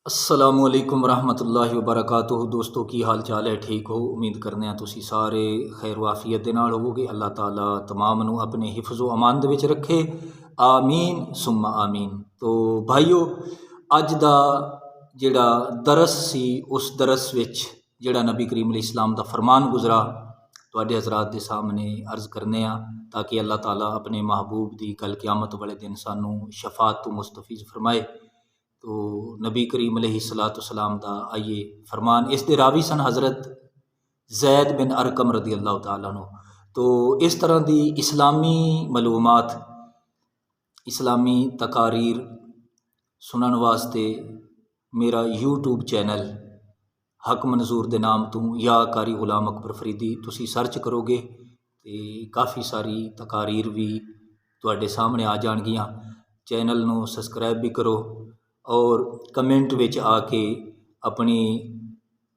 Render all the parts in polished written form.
अस्सलामुअलैकुम रहमतुल्लाहि वबरकातुहू। दोस्तों की हाल चाल है? ठीक हो? उम्मीद करने हैं तुसी सारे खैर वाफियत दे नाल होवोगे। अल्लाह ताला तमाम नू अपने हिफ्ज़ व अमान दे विच रखे, आमीन सुम्मा आमीन। तो भाईओ, अज दा जिहड़ा दरस सी उस दरस विच जिहड़ा नबी करीम अलैहिस्सलाम दा फरमान गुजरा तुहाडे हज़रात दे सामने अर्ज़ करने आ, ताकि अल्लाह ताला अपने महबूब दी कल क़यामत वाले दिन सानू शफात तो मुस्तफ़ीज़ फरमाए। तो नबी करीम अलैहिस्सलाम दा आइए फरमान। इस दे रावी सन हज़रत ज़ैद बिन अरकम रदी अल्लाह तआला अन्हु। तो इस तरह दी इस्लामी मालूमात, इस्लामी तकारीर सुनन वास्ते मेरा यूट्यूब चैनल हक मंजूर दे नाम तो या कारी गुलाम अकबर फरीदी तुसी सर्च करोगे तो काफ़ी सारी तकारीर भी तुहाडे सामने आ जाणगियां। चैनल नू सबसक्राइब भी करो और कमेंट विच आके अपनी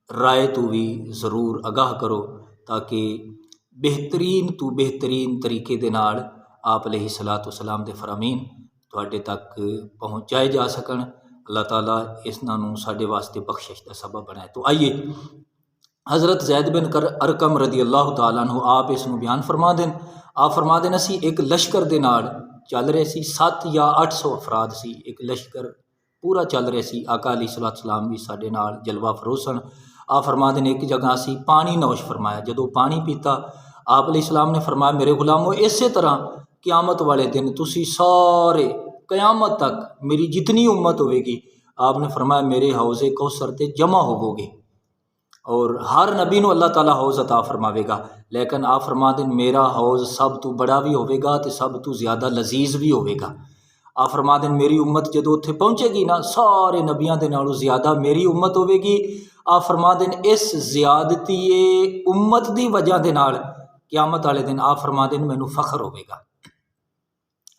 राय तो भी ज़रूर आगाह करो, ताकि बेहतरीन तो बेहतरीन तरीके दे नाल आप अलैहिस्सलातु वस्सलाम दे फरामीन तुहाडे तक पहुँचाए जा सकन। अल्लाह ताला इन्हां नू साडे वास्ते बख्शिश दा सबब बनाए। तो आइए, हज़रत ज़ैद बिन अरकम रदी अल्लाह तआला अन्हु आप इसनू बयान फरमा देन। आप फरमा देन, असी एक लश्कर दे नाल चल रहे सी, 7 या 800 अफराद सी, एक लश्कर पूरा चल रहे सी। आका अलैहिस्सलाम भी साडे नाल जलवा फरोसन। आप फरमा देन, एक जगह असी पानी नौश फरमाया, जदों पानी पीता आप अलैहिस्सलाम ने फरमाया, मेरे गुलामो इस तरह क़यामत वाले दिन तुसी सारे क़यामत तक मेरी जितनी उम्मत होगी, आपने फरमाया मेरे हौज़े कौसर ते जमा होवोगे। और हर नबी नू अल्लाह ताला हौज़ अता फरमावेगा, लेकिन आप फरमा देन मेरा हौज़ सब तो बड़ा भी होवेगा तो सब तो ज़्यादा लजीज़ भी होवेगा। आप फरमा देन मेरी उम्मत जदों उत्थे पहुँचेगी ना, सारे नबियां दे नालों ज़्यादा मेरी उम्मत होवेगी। आप फरमा देन इस ज़्यादती उम्मत दी वजह दे नाल क़यामत वाले दिन आप फरमा देन मैनू फ़ख्र होवेगा,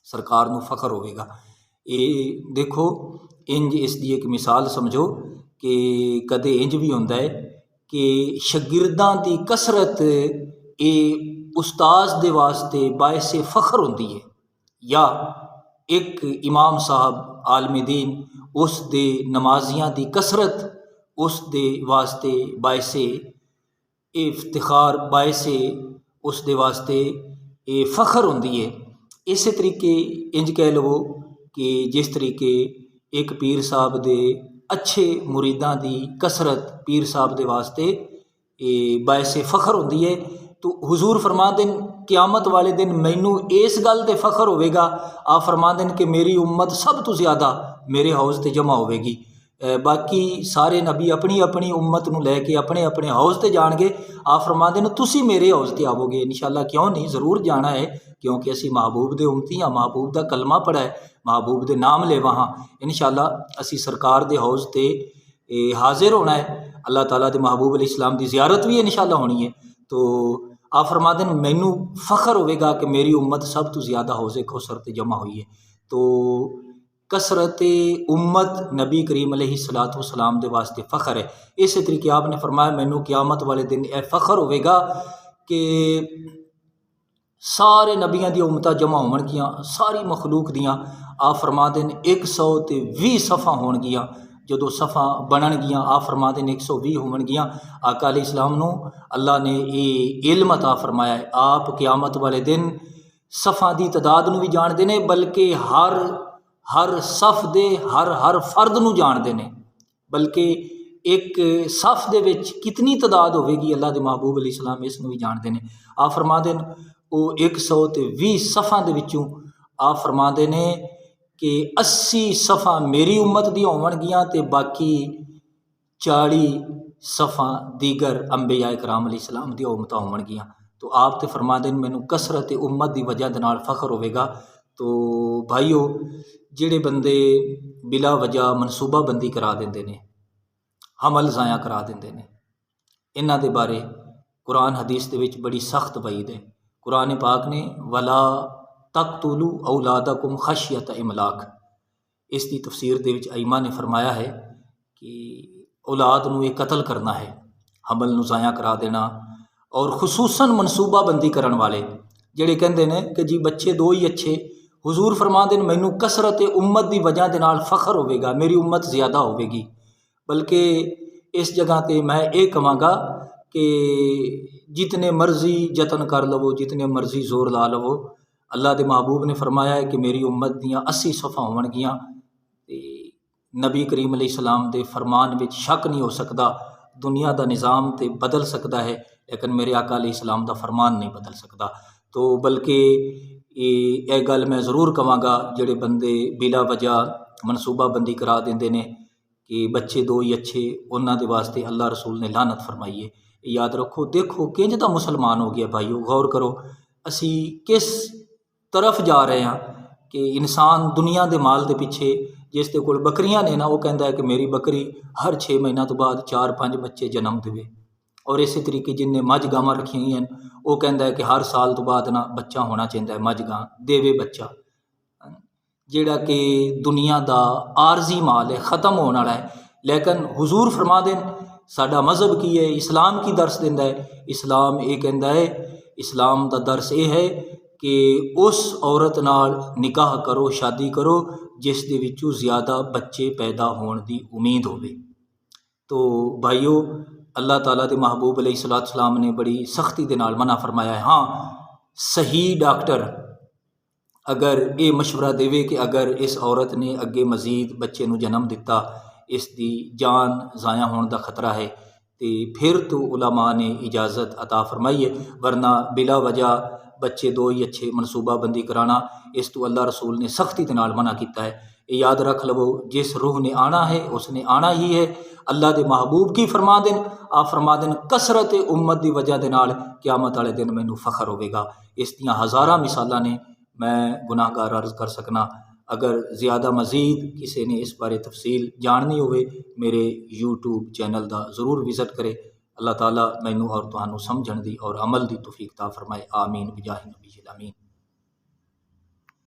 सरकार नू फ़ख्र होवेगा। ये देखो, इंज इसकी एक मिसाल समझो कि कदे इंज भी होंदा है कि शगिरदां दी कसरत ये उस्ताद दे वास्ते बायसे फ़ख्र होंदी है, या एक इमाम साहब आलम दीन उस दे नमाजियां दी कसरत उस दे वास्ते बायसे इफ्तिखार, बायसे उस दे वास्ते ये फ़ख्र होंदी है। इस तरीके इंज कह लवो कि जिस तरीके एक पीर साहब दे अच्छे मुरीदां दी कसरत पीर साहब दे वास्ते बायसे फ़ख्र होंदी है। तो हुजूर फरमा देन क़यामत वाले दिन मैनू इस गल ते फ़ख्र होवेगा। आप फरमा देन कि मेरी उम्मत सब तो ज़्यादा मेरे हौज़ ते जमा होवेगी। बाकी सारे नबी अपनी अपनी उम्मत नू लैके अपने अपने हौज़ ते जाणगे। आप फरमा देन तुसी मेरे हौज़ ते आवोगे, इंशाअल्लाह क्यों नहीं, ज़रूर जाना है, क्योंकि असी महबूब दे उम्मती हाँ, महबूब दा कलमा पढ़ा है, महबूब दे नाम लेवा हाँ। इंशाअल्लाह असी सरकार दे हौज़ ते हाजिर होना है। अल्लाह ताला दे महबूब अलैहिस्सलाम दी ज़ियारत भी इंशाअल्लाह होनी है। तो आप फरमा देन मैनू फ़ख्र होवेगा कि मेरी उम्मत सब तो ज़्यादा हौज़े कौसर ते जमा हुई है। तो कसरत उम्मत नबी करीम अलैहिस्सलातु वस्सलाम दे वास्ते फ़ख्र है। इस तरीके आपने फरमाया मैनू क़यामत वाले दिन यह फ़ख्र होवेगा कि सारे नबियां दी उम्मतां जमा होवणगियां, सारी मखलूक दियां। आप फरमा देन 120 सफ़ा होणगियां। जदों सफ़ा बननगियां आप फरमा देन 120 होवणगियां। आका अलैहिस्सलाम नू अल्लाह ने ये इल्म अता फरमाया है, आप क़यामत वाले दिन सफ़ा दी तदाद नू भी जानते हैं, बल्कि हर सफ़ दे हर फर्द नू जानते हैं, बल्कि एक सफ़ दे विच कितनी तदाद होगी अल्लाह दे महबूब अलैहिस्सलाम इसनू भी जानते हैं। आप फरमा देन वो 120 सफ़ा दे विचों आप फरमा देने कि 80 सफ़ा मेरी उम्मत दी होवणगियां ते बाकी 40 सफ़ा दीगर अंबिया इकराम अलैहिस्सलाम दी उम्मतां होवणगियां। तो आप तो फरमा देन मैनू कसरत उम्मत की वजह दे नाल फ़ख्र होवेगा। तो भाईओ, जिहड़े बंदे बिला वजह मनसूबाबंदी करा देंदे ने, हमल ज़ाया करा देंदे ने, इन्हां दे बारे कुरान हदीस दे विच बड़ी सख्त वईद है। कुरान पाक ने वला तक़तुलू औलादकुम खशियत इमलाक, इसकी तफसीर दे विच अइमा ने फरमाया है कि औलाद नू एक कतल करना है, हमल नू ज़ाया करा देना। और खुसूसन मनसूबाबंदी करन वाले जिहड़े कहंदे ने कि जी बच्चे 2 ही अच्छे, हुजूर फरमा देन मैनू कसरत उम्मत की वजह के नाल फ़ख्र होवेगा, मेरी उम्मत ज़्यादा होवेगी। बल्कि इस जगह ते मैं ये कहांगा कि जितने मर्जी जतन कर लवो, जितने मर्जी जोर ला लवो, अल्लाह के महबूब ने फरमाया है कि मेरी उम्मत दियाँ 80 सफ़ा होवणगियां ते नबी करीम अलैहिस्सलाम दे फरमान विच शक नहीं हो सकता। दुनिया का निज़ाम तो बदल सकता है लेकिन मेरे आका अलैहिस्सलाम का फरमान नहीं बदल सकता। तो बल्कि ये गल मैं ज़रूर कहांगा, जेड़े बंदे बिला वजह मनसूबाबंदी करा देंदे ने कि बच्चे दो ही अच्छे, उन्हां दे वास्ते अल्लाह रसूल ने लानत फरमाई है। याद रखो, देखो किंज दा मुसलमान हो गया भाईओ, गौर करो असी किस तरफ जा रहे हैं कि इंसान दुनिया के माल के पिछे, जिस दे कोल बकरियां ने ना, वो कहता है कि मेरी बकरी हर 6 महीनों तो बाद 4-5 बच्चे जन्म देवे। और इस तरीके जिन्हें मझ गावां रखी हुई हैं, वो कहता है कि हर साल तो बाद ना बच्चा होना चाहिए, मझ गां देवे बच्चा, जेड़ा कि दुनिया का आरजी माल है, ख़त्म होने वाला है। लेकिन हुजूर फरमा देन, साडा मज़हब की है, इस्लाम की दर्स दिंदा है। इस्लाम ये कहता है, इस्लाम का दर्स ये है कि उस औरत नाल निकाह करो, शादी करो जिस दे विचों ज़्यादा बच्चे पैदा होने की उम्मीद होवे। तो भाईओ, अल्लाह ताला के महबूब अलैहिस्सलाम ने बड़ी सख्ती के नाल मना फरमाया है। हाँ, सही डॉक्टर अगर ये मशवरा देवे कि अगर इस औरत ने अगे मजीद बच्चे नूं जन्म दिता, इसकी जान ज़ाया होने का खतरा है, तो फिर तो उलमा ने इजाज़त अता फरमाई है। वरना बिला वजह बच्चे दो ही अच्छे मनसूबाबंदी कराना, इस तो अल्लाह रसूल ने सख्ती के नाल मना किया है। याद रख लवो, जिस रूह ने आना है उसने आना ही है। अल्लाह के महबूब की फरमा देन, आप फरमा देन, कसरत उम्मत की वजह के नाल क़यामत वाले दिन मैनू फ़ख्र होगा। इस दियाँ हज़ारां मिसालां ने, मैं गुनाहगार अर्ज कर सकना। अगर ज़्यादा मज़ीद किसी ने इस बारे तफसील जाननी होवे, मेरे यूट्यूब चैनल का ज़रूर विज़िट करे। अल्लाह ताला मैनू और तुहानू समझण दी और अमल की तौफीक अता फरमाए। आमीन बिजाहि नबी अमीन।